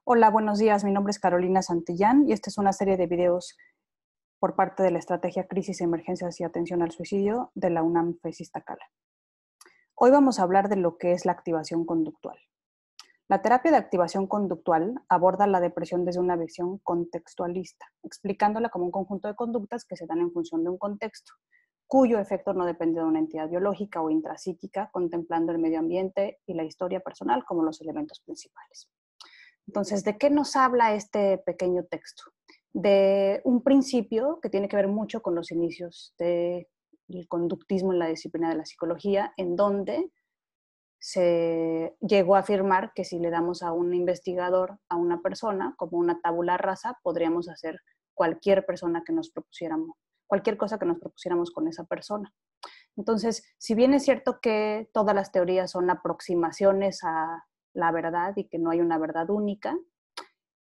Hola, buenos días. Mi nombre es Carolina Santillán y esta es una serie de videos por parte de la Estrategia Crisis, Emergencias y Atención al Suicidio de la UNAM FES Iztacala. Hoy vamos a hablar de lo que es la activación conductual. La terapia de activación conductual aborda la depresión desde una visión contextualista, explicándola como un conjunto de conductas que se dan en función de un contexto, cuyo efecto no depende de una entidad biológica o intrapsíquica, contemplando el medio ambiente y la historia personal como los elementos principales. Entonces, ¿de qué nos habla este pequeño texto? De un principio que tiene que ver mucho con los inicios del conductismo en la disciplina de la psicología, en donde se llegó a afirmar que si le damos a un investigador, a una persona, como una tabula rasa, podríamos hacer cualquier persona que nos propusiéramos, cualquier cosa que nos propusiéramos con esa persona. Entonces, si bien es cierto que todas las teorías son aproximaciones a la verdad y que no hay una verdad única,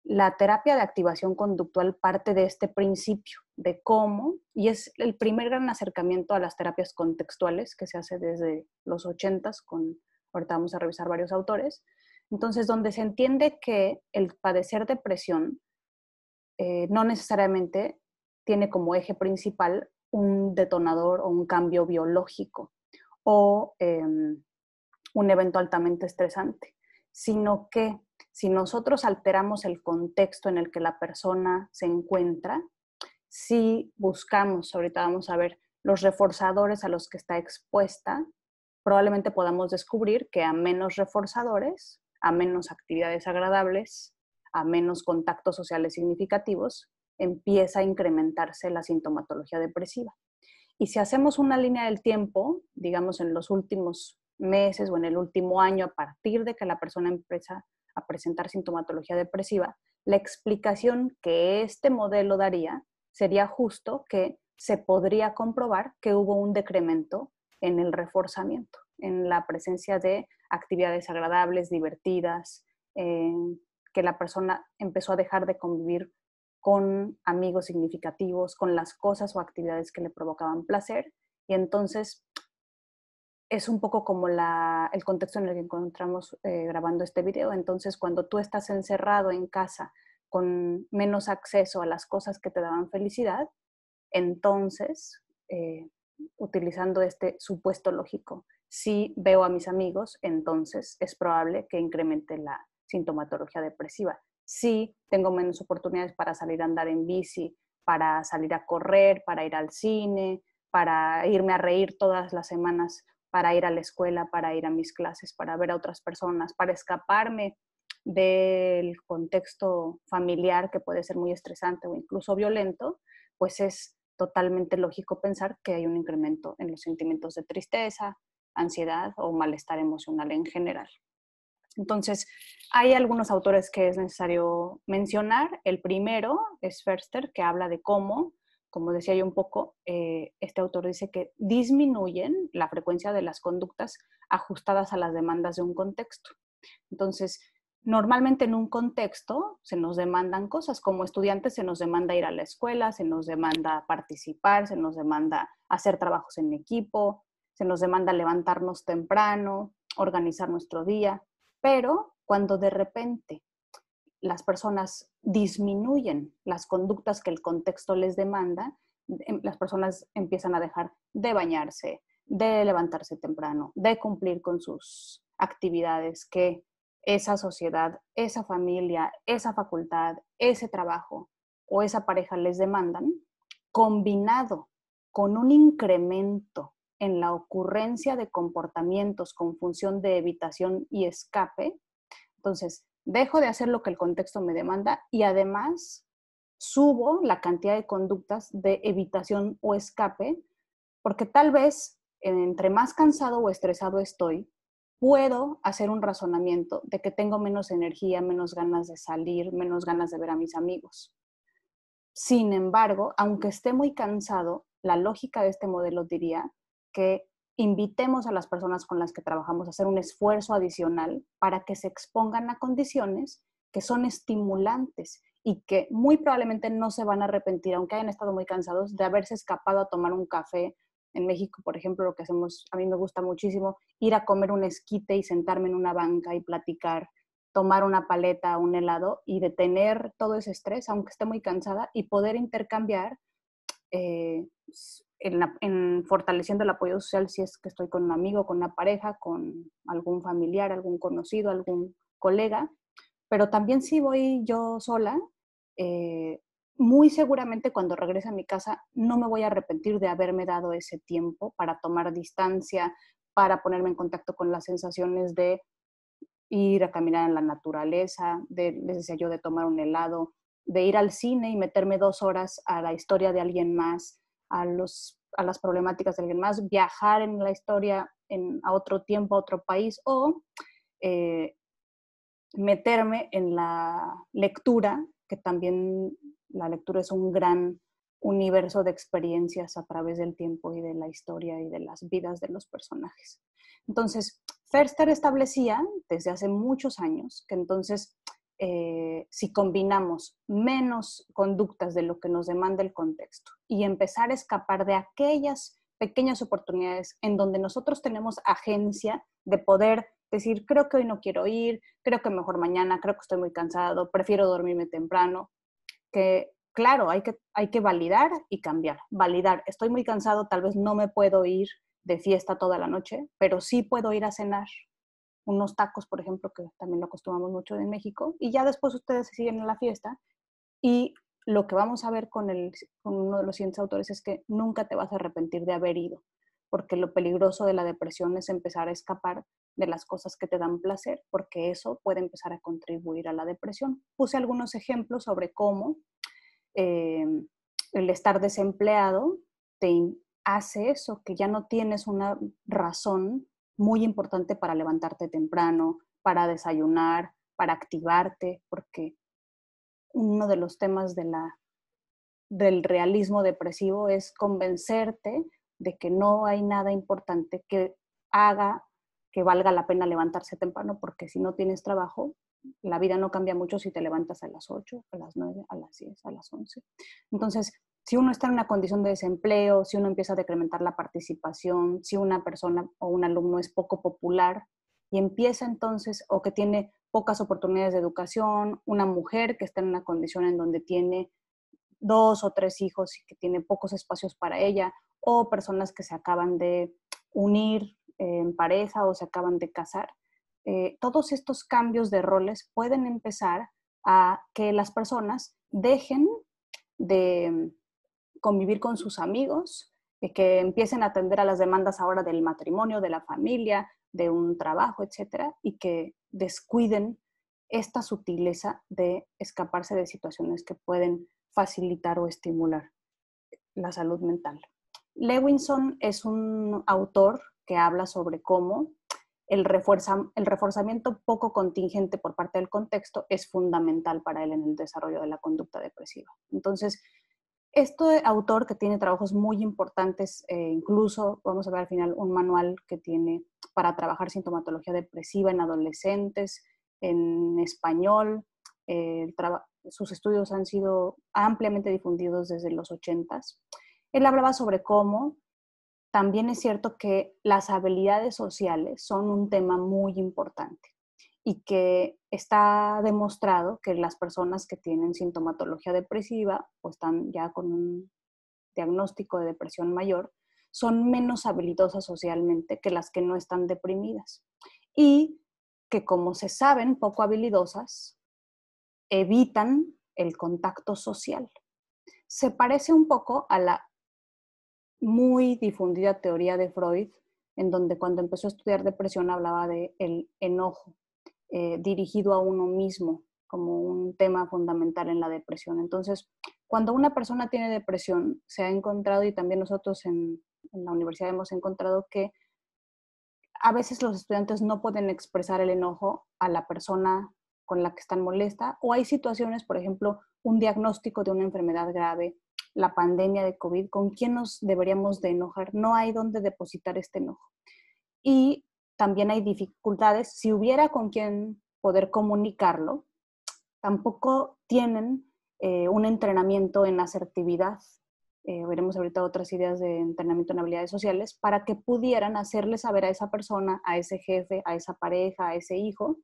la terapia de activación conductual parte de este principio de cómo, y es el primer gran acercamiento a las terapias contextuales que se hace desde los 80s, ahorita vamos a revisar varios autores, entonces donde se entiende que el padecer depresión no necesariamente tiene como eje principal un detonador o un cambio biológico o un evento altamente estresante, sino que si nosotros alteramos el contexto en el que la persona se encuentra, si buscamos, ahorita vamos a ver, los reforzadores a los que está expuesta, probablemente podamos descubrir que a menos reforzadores, a menos actividades agradables, a menos contactos sociales significativos, empieza a incrementarse la sintomatología depresiva. Y si hacemos una línea del tiempo, digamos en los últimos meses o en el último año, a partir de que la persona empieza a presentar sintomatología depresiva, la explicación que este modelo daría sería justo que se podría comprobar que hubo un decremento en el reforzamiento, en la presencia de actividades agradables, divertidas, que la persona empezó a dejar de convivir con amigos significativos, con las cosas o actividades que le provocaban placer. Y entonces es un poco como el contexto en el que encontramos grabando este video. Entonces, cuando tú estás encerrado en casa con menos acceso a las cosas que te daban felicidad, entonces, utilizando este supuesto lógico, si veo a mis amigos, entonces es probable que incremente la sintomatología depresiva. Si tengo menos oportunidades para salir a andar en bici, para salir a correr, para ir al cine, para irme a reír todas las semanas, para ir a la escuela, para ir a mis clases, para ver a otras personas, para escaparme del contexto familiar que puede ser muy estresante o incluso violento, pues es totalmente lógico pensar que hay un incremento en los sentimientos de tristeza, ansiedad o malestar emocional en general. Entonces, hay algunos autores que es necesario mencionar. El primero es Förster, que habla de cómo, como decía yo un poco, este autor dice que disminuyen la frecuencia de las conductas ajustadas a las demandas de un contexto. Entonces, normalmente en un contexto se nos demandan cosas, como estudiantes se nos demanda ir a la escuela, se nos demanda participar, se nos demanda hacer trabajos en equipo, se nos demanda levantarnos temprano, organizar nuestro día, pero cuando de repente las personas disminuyen las conductas que el contexto les demanda, las personas empiezan a dejar de bañarse, de levantarse temprano, de cumplir con sus actividades que esa sociedad, esa familia, esa facultad, ese trabajo o esa pareja les demandan, combinado con un incremento en la ocurrencia de comportamientos con función de evitación y escape. Entonces, dejo de hacer lo que el contexto me demanda y además subo la cantidad de conductas de evitación o escape, porque tal vez entre más cansado o estresado estoy, puedo hacer un razonamiento de que tengo menos energía, menos ganas de salir, menos ganas de ver a mis amigos. Sin embargo, aunque esté muy cansado, la lógica de este modelo diría que invitemos a las personas con las que trabajamos a hacer un esfuerzo adicional para que se expongan a condiciones que son estimulantes y que muy probablemente no se van a arrepentir, aunque hayan estado muy cansados, de haberse escapado a tomar un café. En México, por ejemplo, lo que hacemos, a mí me gusta muchísimo, ir a comer un esquite y sentarme en una banca y platicar tomar una paleta, un helado y detener todo ese estrés, aunque esté muy cansada, y poder intercambiar en fortaleciendo el apoyo social si es que estoy con un amigo, con una pareja, con algún familiar, algún conocido, algún colega, pero también si voy yo sola, muy seguramente cuando regrese a mi casa no me voy a arrepentir de haberme dado ese tiempo para tomar distancia, para ponerme en contacto con las sensaciones de ir a caminar en la naturaleza, les decía yo, de tomar un helado, de ir al cine y meterme 2 horas a la historia de alguien más, a las problemáticas de alguien más, viajar en la historia a otro tiempo, a otro país, o eh, meterme en la lectura, que también la lectura es un gran universo de experiencias a través del tiempo y de la historia y de las vidas de los personajes. Entonces, Ferster establecía desde hace muchos años que entonces si combinamos menos conductas de lo que nos demanda el contexto y empezar a escapar de aquellas pequeñas oportunidades en donde nosotros tenemos agencia de poder decir, creo que hoy no quiero ir, creo que mejor mañana, creo que estoy muy cansado, prefiero dormirme temprano, que claro, hay que validar y cambiar. Validar, estoy muy cansado, tal vez no me puedo ir de fiesta toda la noche, pero sí puedo ir a cenar unos tacos, por ejemplo, que también lo acostumbramos mucho en México, y ya después ustedes se siguen en la fiesta. Y lo que vamos a ver con uno de los siguientes autores es que nunca te vas a arrepentir de haber ido, porque lo peligroso de la depresión es empezar a escapar de las cosas que te dan placer, porque eso puede empezar a contribuir a la depresión. Puse algunos ejemplos sobre cómo eh, el estar desempleado te hace eso, que ya no tienes una razón muy importante para levantarte temprano, para desayunar, para activarte, porque uno de los temas del realismo depresivo es convencerte de que no hay nada importante que haga que valga la pena levantarse temprano, porque si no tienes trabajo, la vida no cambia mucho si te levantas a las 8, a las 9, a las 10, a las 11. Entonces, si uno está en una condición de desempleo, si uno empieza a decrementar la participación, si una persona o un alumno es poco popular y empieza entonces, o que tiene pocas oportunidades de educación, una mujer que está en una condición en donde tiene 2 o 3 hijos y que tiene pocos espacios para ella, o personas que se acaban de unir en pareja o se acaban de casar. Todos estos cambios de roles pueden empezar a que las personas dejen de convivir con sus amigos, que empiecen a atender a las demandas ahora del matrimonio, de la familia, de un trabajo, etcétera, y que descuiden esta sutileza de escaparse de situaciones que pueden facilitar o estimular la salud mental. Lewinson es un autor que habla sobre cómo el reforzamiento poco contingente por parte del contexto es fundamental para él en el desarrollo de la conducta depresiva. Entonces, este autor que tiene trabajos muy importantes, incluso vamos a ver al final un manual que tiene para trabajar sintomatología depresiva en adolescentes, en español. Sus estudios han sido ampliamente difundidos desde los 80s. Él hablaba sobre cómo también es cierto que las habilidades sociales son un tema muy importante y que está demostrado que las personas que tienen sintomatología depresiva o están ya con un diagnóstico de depresión mayor son menos habilidosas socialmente que las que no están deprimidas. Y que como se saben poco habilidosas, evitan el contacto social. Se parece un poco a la muy difundida teoría de Freud, en donde cuando empezó a estudiar depresión hablaba de el enojo dirigido a uno mismo como un tema fundamental en la depresión. Entonces, cuando una persona tiene depresión, se ha encontrado, y también nosotros en la universidad hemos encontrado que a veces los estudiantes no pueden expresar el enojo a la persona con la que están molesta, o hay situaciones, por ejemplo, un diagnóstico de una enfermedad grave, la pandemia de COVID, ¿con quién nos deberíamos de enojar? No hay dónde depositar este enojo. Y también hay dificultades, si hubiera con quién poder comunicarlo, tampoco tienen un entrenamiento en asertividad, veremos ahorita otras ideas de entrenamiento en habilidades sociales, para que pudieran hacerle saber a esa persona, a ese jefe, a esa pareja, a ese hijo,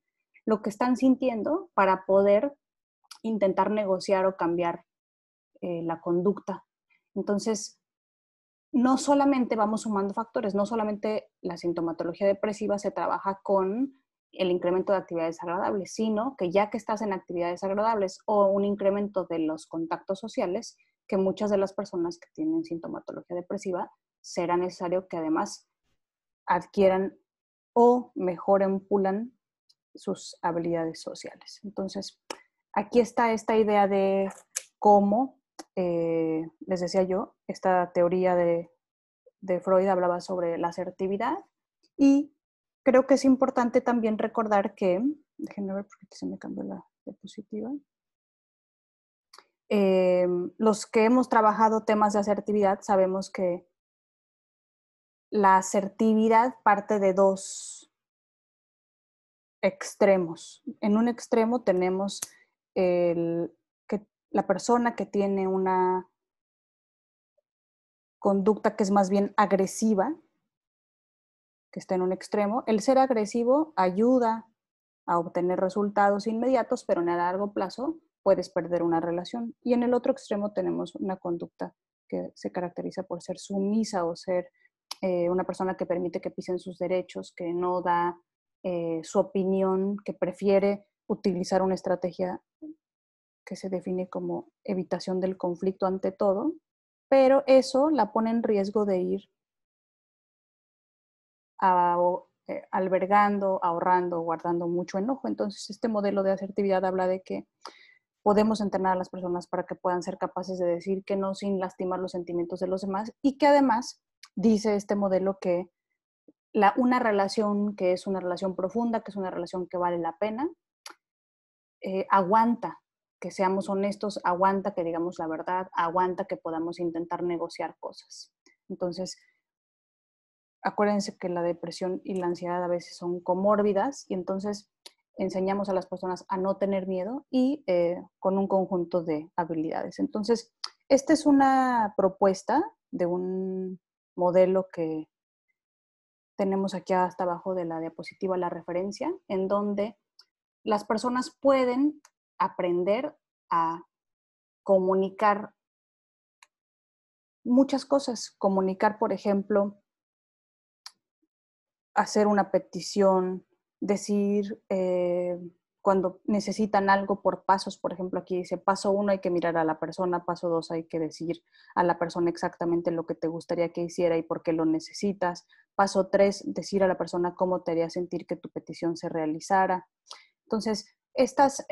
lo que están sintiendo para poder intentar negociar o cambiar la conducta. Entonces, no solamente vamos sumando factores, no solamente la sintomatología depresiva se trabaja con el incremento de actividades agradables, sino que ya que estás en actividades agradables o un incremento de los contactos sociales, que muchas de las personas que tienen sintomatología depresiva será necesario que además adquieran o mejoren, pulan sus habilidades sociales. Entonces, aquí está esta idea de cómo, les decía yo, esta teoría de Freud hablaba sobre la asertividad y creo que es importante también recordar que, déjenme ver porque aquí se me cambió la diapositiva, los que hemos trabajado temas de asertividad sabemos que la asertividad parte de dos extremos. En un extremo tenemos que la persona que tiene una conducta que es más bien agresiva, que está en un extremo. El ser agresivo ayuda a obtener resultados inmediatos, pero en el largo plazo puedes perder una relación. Y en el otro extremo tenemos una conducta que se caracteriza por ser sumisa o ser una persona que permite que pisen sus derechos, que no da su opinión, que prefiere utilizar una estrategia que se define como evitación del conflicto ante todo, pero eso la pone en riesgo de ir albergando, ahorrando, guardando mucho enojo. Entonces, este modelo de asertividad habla de que podemos entrenar a las personas para que puedan ser capaces de decir que no sin lastimar los sentimientos de los demás y que además dice este modelo que una relación que es una relación profunda, que es una relación que vale la pena, aguanta que seamos honestos, aguanta que digamos la verdad, aguanta que podamos intentar negociar cosas. Entonces, acuérdense que la depresión y la ansiedad a veces son comórbidas y entonces enseñamos a las personas a no tener miedo y con un conjunto de habilidades. Entonces, esta es una propuesta de un modelo que tenemos aquí hasta abajo de la diapositiva, la referencia, en donde las personas pueden aprender a comunicar muchas cosas. Comunicar, por ejemplo, hacer una petición, decir cuando necesitan algo por pasos, por ejemplo, aquí dice paso 1 hay que mirar a la persona, paso 2 hay que decir a la persona exactamente lo que te gustaría que hiciera y por qué lo necesitas, paso 3 decir a la persona cómo te haría sentir que tu petición se realizara. Entonces, estas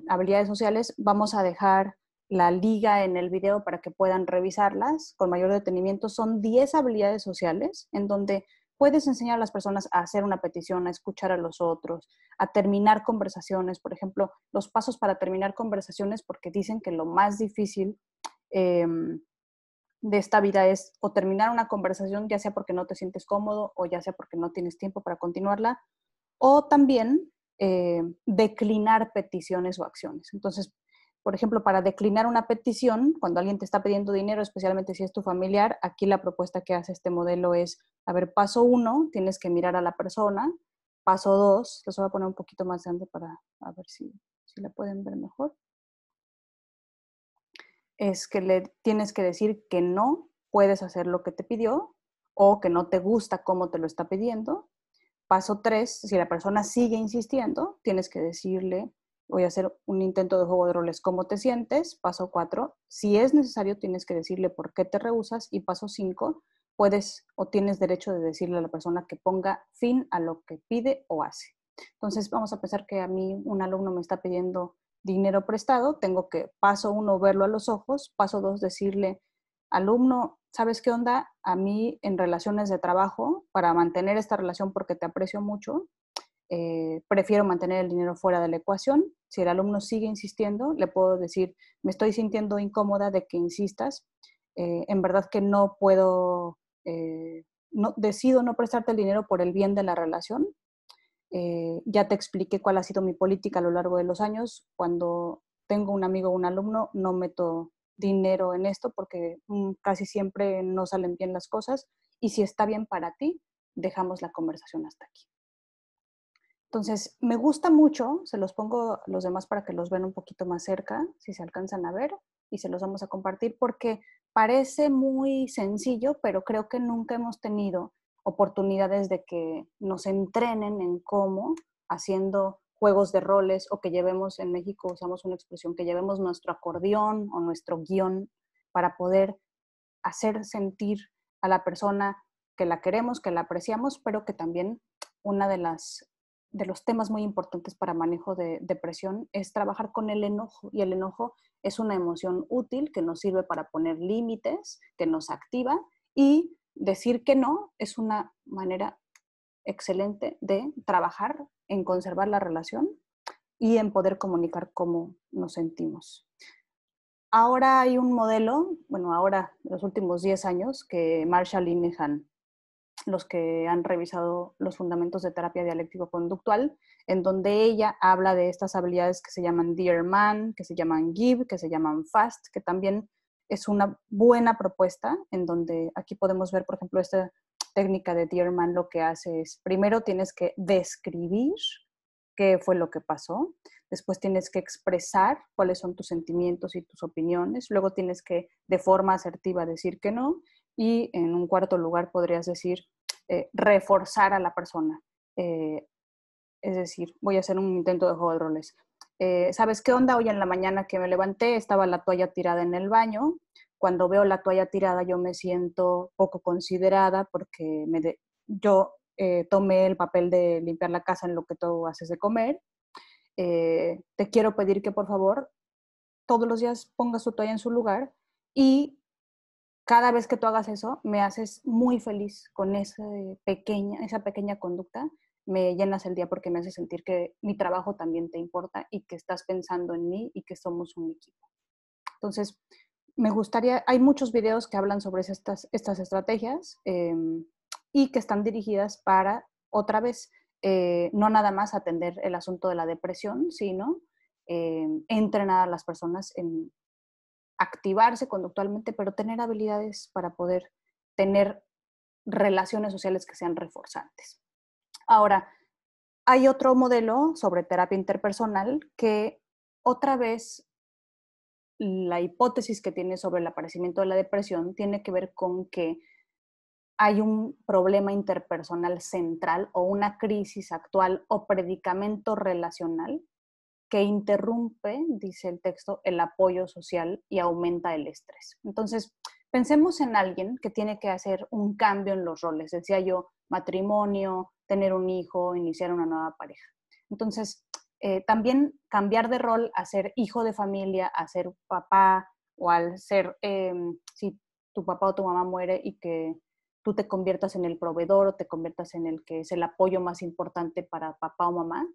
habilidades sociales vamos a dejar la liga en el video para que puedan revisarlas con mayor detenimiento. Son 10 habilidades sociales en donde puedes enseñar a las personas a hacer una petición, a escuchar a los otros, a terminar conversaciones. Por ejemplo, los pasos para terminar conversaciones, porque dicen que lo más difícil de esta vida es o terminar una conversación, ya sea porque no te sientes cómodo o ya sea porque no tienes tiempo para continuarla, o también declinar peticiones o acciones. Entonces, por ejemplo, para declinar una petición, cuando alguien te está pidiendo dinero, especialmente si es tu familiar, aquí la propuesta que hace este modelo es, a ver, paso 1, tienes que mirar a la persona. Paso 2, les voy a poner un poquito más grande para a ver si la pueden ver mejor. Es que le tienes que decir que no puedes hacer lo que te pidió o que no te gusta cómo te lo está pidiendo. Paso 3, si la persona sigue insistiendo, tienes que decirle, voy a hacer un intento de juego de roles, ¿cómo te sientes? Paso 4, si es necesario, tienes que decirle por qué te rehusas. Y paso 5, puedes o tienes derecho de decirle a la persona que ponga fin a lo que pide o hace. Entonces, vamos a pensar que a mí un alumno me está pidiendo dinero prestado, tengo que, paso 1, verlo a los ojos, paso 2, decirle, alumno, ¿sabes qué onda? A mí en relaciones de trabajo, para mantener esta relación porque te aprecio mucho, prefiero mantener el dinero fuera de la ecuación. Si el alumno sigue insistiendo, le puedo decir, me estoy sintiendo incómoda de que insistas, en verdad que no puedo, decido no prestarte el dinero por el bien de la relación. Ya te expliqué cuál ha sido mi política a lo largo de los años. Cuando tengo un amigo o un alumno, no meto dinero en esto porque casi siempre no salen bien las cosas. Y si está bien para ti, dejamos la conversación hasta aquí. Entonces, me gusta mucho, se los pongo a los demás para que los vean un poquito más cerca, si se alcanzan a ver, y se los vamos a compartir porque parece muy sencillo, pero creo que nunca hemos tenido oportunidades de que nos entrenen en cómo, haciendo juegos de roles o que llevemos, en México usamos una expresión, que llevemos nuestro acordeón o nuestro guión para poder hacer sentir a la persona que la queremos, que la apreciamos, pero que también una de los temas muy importantes para manejo de depresión es trabajar con el enojo. Y el enojo es una emoción útil que nos sirve para poner límites, que nos activa, y decir que no es una manera excelente de trabajar en conservar la relación y en poder comunicar cómo nos sentimos. Ahora hay un modelo, bueno, ahora, en los últimos 10 años, que Marshall Linehan, los que han revisado los fundamentos de terapia dialéctico-conductual, en donde ella habla de estas habilidades que se llaman Dear Man, que se llaman Give, que se llaman Fast, que también es una buena propuesta, en donde aquí podemos ver, por ejemplo, esta técnica de Dear Man lo que hace es, primero tienes que describir qué fue lo que pasó, después tienes que expresar cuáles son tus sentimientos y tus opiniones, luego tienes que de forma asertiva decir que no, y en un cuarto lugar podrías decir reforzar a la persona. Es decir, voy a hacer un intento de juego de roles. ¿Sabes qué onda? Hoy en la mañana que me levanté estaba la toalla tirada en el baño. Cuando veo la toalla tirada yo me siento poco considerada porque yo tomé el papel de limpiar la casa en lo que tú haces de comer. Te quiero pedir que por favor todos los días pongas tu toalla en su lugar y cada vez que tú hagas eso, me haces muy feliz con esa pequeña conducta. Me llenas el día porque me hace sentir que mi trabajo también te importa y que estás pensando en mí y que somos un equipo. Entonces, me gustaría, hay muchos videos que hablan sobre estas estrategias y que están dirigidas para, otra vez, no nada más atender el asunto de la depresión, sino entrenar a las personas en activarse conductualmente, pero tener habilidades para poder tener relaciones sociales que sean reforzantes. Ahora, hay otro modelo sobre terapia interpersonal que otra vez la hipótesis que tiene sobre el aparecimiento de la depresión tiene que ver con que hay un problema interpersonal central o una crisis actual o predicamento relacional que interrumpe, dice el texto, el apoyo social y aumenta el estrés. Entonces, pensemos en alguien que tiene que hacer un cambio en los roles, decía yo, matrimonio, tener un hijo, iniciar una nueva pareja. Entonces, también cambiar de rol a ser hijo de familia, a ser papá, o al ser, si tu papá o tu mamá muere y que tú te conviertas en el proveedor o te conviertas en el que es el apoyo más importante para papá o mamá,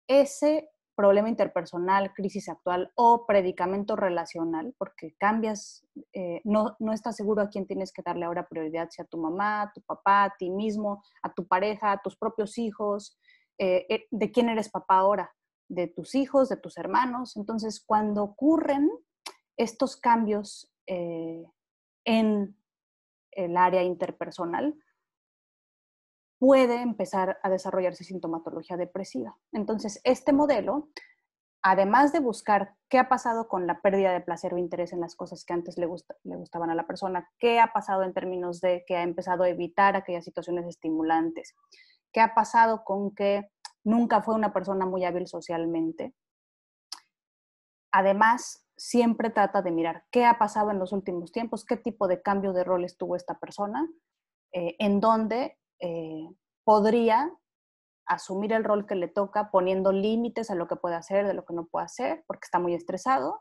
ese problema interpersonal, crisis actual o predicamento relacional, porque cambias, no estás seguro a quién tienes que darle ahora prioridad, si a tu mamá, a tu papá, a ti mismo, a tu pareja, a tus propios hijos, de quién eres papá ahora, de tus hijos, de tus hermanos. Entonces, cuando ocurren estos cambios en el área interpersonal, puede empezar a desarrollarse sintomatología depresiva. Entonces, este modelo, además de buscar qué ha pasado con la pérdida de placer o interés en las cosas que antes le gustaban a la persona, qué ha pasado en términos de que ha empezado a evitar aquellas situaciones estimulantes, qué ha pasado con que nunca fue una persona muy hábil socialmente. Además, siempre trata de mirar qué ha pasado en los últimos tiempos, qué tipo de cambio de roles tuvo esta persona, en donde podría asumir el rol que le toca poniendo límites a lo que puede hacer, de lo que no puede hacer, porque está muy estresado,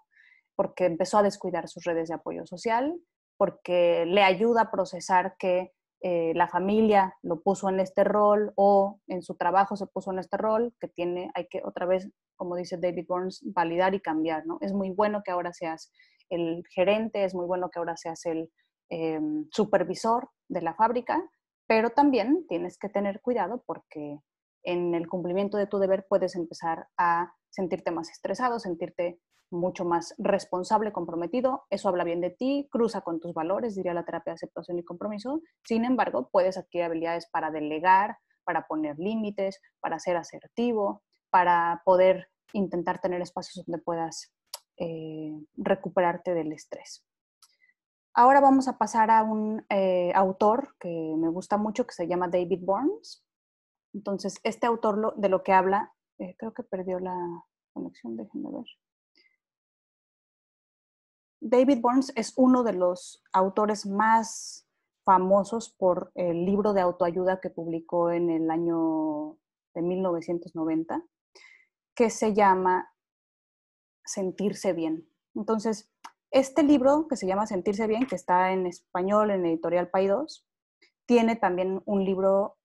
porque empezó a descuidar sus redes de apoyo social, porque le ayuda a procesar que la familia lo puso en este rol o en su trabajo se puso en este rol, que hay que otra vez, como dice David Burns, validar y cambiar, ¿no? Es muy bueno que ahora seas el gerente, es muy bueno que ahora seas el supervisor de la fábrica, pero también tienes que tener cuidado porque en el cumplimiento de tu deber puedes empezar a sentirte más estresado, sentirte mucho más responsable, comprometido. Eso habla bien de ti, cruza con tus valores, diría la terapia de aceptación y compromiso. Sin embargo, puedes adquirir habilidades para delegar, para poner límites, para ser asertivo, para poder intentar tener espacios donde puedas recuperarte del estrés. Ahora vamos a pasar a un autor que me gusta mucho, que se llama David Burns. Entonces, este autor de lo que habla, creo que perdió la conexión, déjenme ver. David Burns es uno de los autores más famosos por el libro de autoayuda que publicó en el año de 1990, que se llama Sentirse Bien. Entonces, este libro que se llama Sentirse Bien, que está en español en Editorial Paidós, tiene también un libro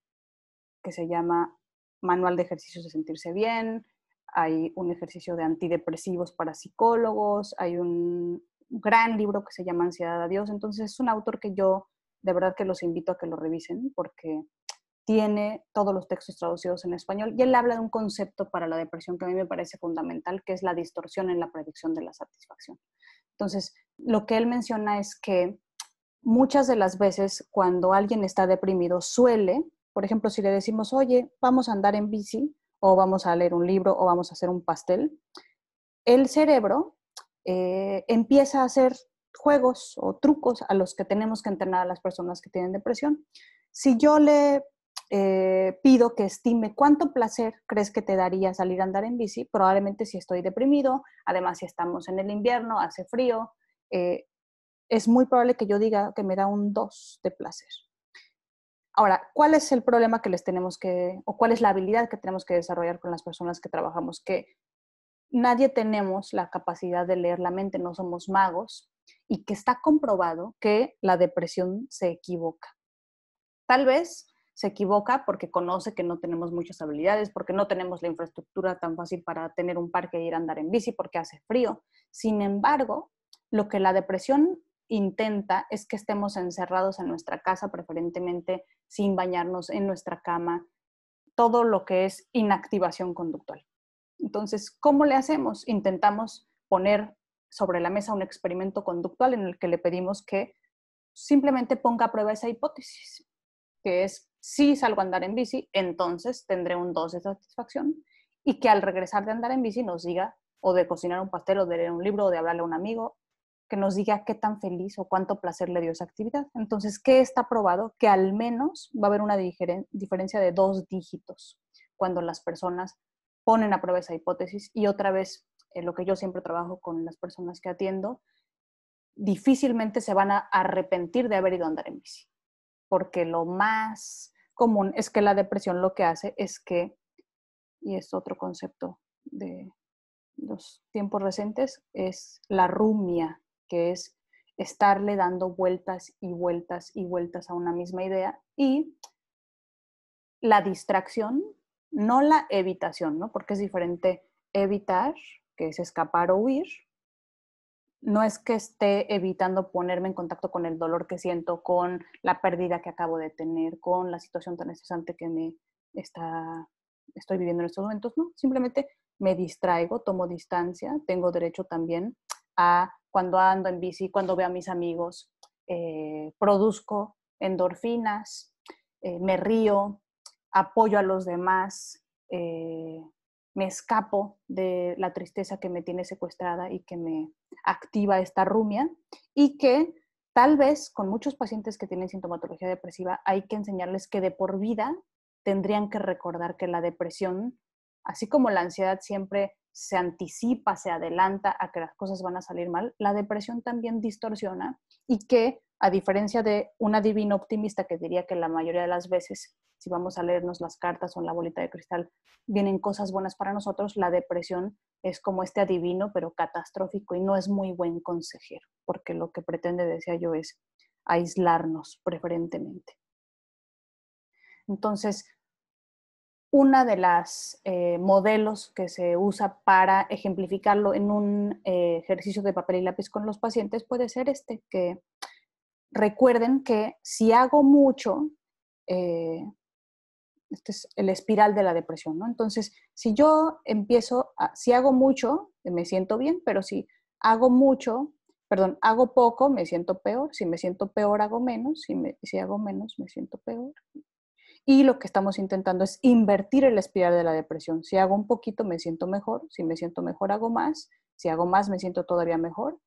que se llama Manual de Ejercicios de Sentirse Bien, hay un ejercicio de antidepresivos para psicólogos, hay un gran libro que se llama Ansiedad a Dios. Entonces es un autor que yo de verdad que los invito a que lo revisen porque tiene todos los textos traducidos en español y él habla de un concepto para la depresión que a mí me parece fundamental, que es la distorsión en la predicción de la satisfacción. Entonces, lo que él menciona es que muchas de las veces cuando alguien está deprimido suele, por ejemplo, si le decimos, oye, vamos a andar en bici o vamos a leer un libro o vamos a hacer un pastel, el cerebro empieza a hacer juegos o trucos a los que tenemos que entrenar a las personas que tienen depresión. Si yo le pido que estime cuánto placer crees que te daría salir a andar en bici, probablemente si estoy deprimido, además si estamos en el invierno, hace frío, es muy probable que yo diga que me da un 2 de placer. Ahora, ¿cuál es el problema que les tenemos que, o cuál es la habilidad que tenemos que desarrollar con las personas que trabajamos? Que nadie tenemos la capacidad de leer la mente, no somos magos, y que está comprobado que la depresión se equivoca. Tal vez se equivoca porque conoce que no tenemos muchas habilidades, porque no tenemos la infraestructura tan fácil para tener un parque e ir a andar en bici, porque hace frío. Sin embargo, lo que la depresión intenta es que estemos encerrados en nuestra casa, preferentemente sin bañarnos, en nuestra cama, todo lo que es inactivación conductual. Entonces, ¿cómo le hacemos? Intentamos poner sobre la mesa un experimento conductual en el que le pedimos que simplemente ponga a prueba esa hipótesis, que es, si salgo a andar en bici, entonces tendré un 2 de satisfacción, y que al regresar de andar en bici nos diga, o de cocinar un pastel, o de leer un libro, o de hablarle a un amigo, que nos diga qué tan feliz o cuánto placer le dio esa actividad. Entonces, ¿qué está probado? Que al menos va a haber una diferencia de 2 dígitos cuando las personas ponen a prueba esa hipótesis. Y otra vez, lo que yo siempre trabajo con las personas que atiendo, difícilmente se van a arrepentir de haber ido a andar en bici, porque lo más común es que la depresión lo que hace es que, y es otro concepto de los tiempos recientes, es la rumia, que es estarle dando vueltas y vueltas y vueltas a una misma idea, y la distracción, no la evitación, ¿no? Porque es diferente evitar, que es escapar o huir. No es que esté evitando ponerme en contacto con el dolor que siento, con la pérdida que acabo de tener, con la situación tan estresante que estoy viviendo en estos momentos, no, simplemente me distraigo, tomo distancia, tengo derecho también a, cuando ando en bici, cuando veo a mis amigos, produzco endorfinas, me río, apoyo a los demás, me escapo de la tristeza que me tiene secuestrada y que me activa esta rumia, y que tal vez con muchos pacientes que tienen sintomatología depresiva hay que enseñarles que de por vida tendrían que recordar que la depresión, así como la ansiedad siempre se anticipa, se adelanta a que las cosas van a salir mal, la depresión también distorsiona, y que a diferencia de un adivino optimista que diría que la mayoría de las veces, si vamos a leernos las cartas o en la bolita de cristal, vienen cosas buenas para nosotros, la depresión es como este adivino, pero catastrófico, y no es muy buen consejero, porque lo que pretende, decía yo, es aislarnos preferentemente. Entonces, una de las modelos que se usa para ejemplificarlo en un ejercicio de papel y lápiz con los pacientes puede ser este, que recuerden que si hago mucho, este es el espiral de la depresión, ¿no? Entonces, si yo si hago mucho, me siento bien, pero si hago poco, me siento peor, si me siento peor, hago menos, si hago menos, me siento peor. Y lo que estamos intentando es invertir el espiral de la depresión. Si hago un poquito, me siento mejor. Si me siento mejor, hago más. Si hago más, me siento todavía mejor.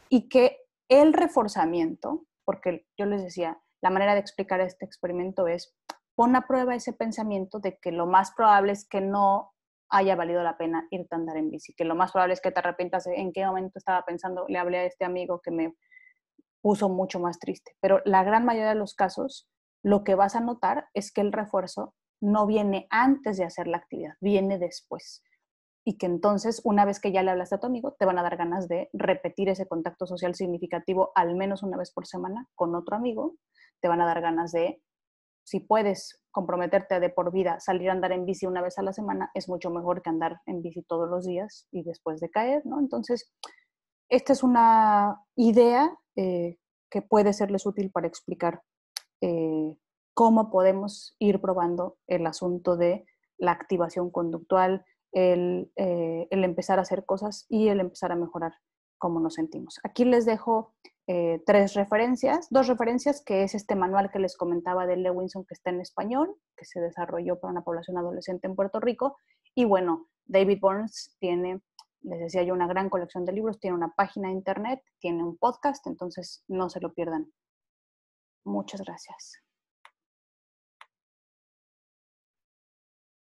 Y que el reforzamiento, porque yo les decía, la manera de explicar este experimento es pon a prueba ese pensamiento de que lo más probable es que no haya valido la pena irte a andar en bici, que lo más probable es que te arrepientas de en qué momento estaba pensando, le hablé a este amigo que me puso mucho más triste. Pero la gran mayoría de los casos, lo que vas a notar es que el refuerzo no viene antes de hacer la actividad, viene después. Y que entonces, una vez que ya le hablaste a tu amigo, te van a dar ganas de repetir ese contacto social significativo al menos una vez por semana con otro amigo. Te van a dar ganas de, si puedes comprometerte de por vida, salir a andar en bici una vez a la semana, es mucho mejor que andar en bici todos los días y después de caer, ¿no? Entonces, esta es una idea que puede serles útil para explicar cómo podemos ir probando el asunto de la activación conductual, el empezar a hacer cosas y el empezar a mejorar cómo nos sentimos. Aquí les dejo dos referencias, que es este manual que les comentaba de Lewinson, que está en español, que se desarrolló para una población adolescente en Puerto Rico, y bueno, David Burns tiene, les decía yo, una gran colección de libros, tiene una página de internet, tiene un podcast, entonces no se lo pierdan. Muchas gracias.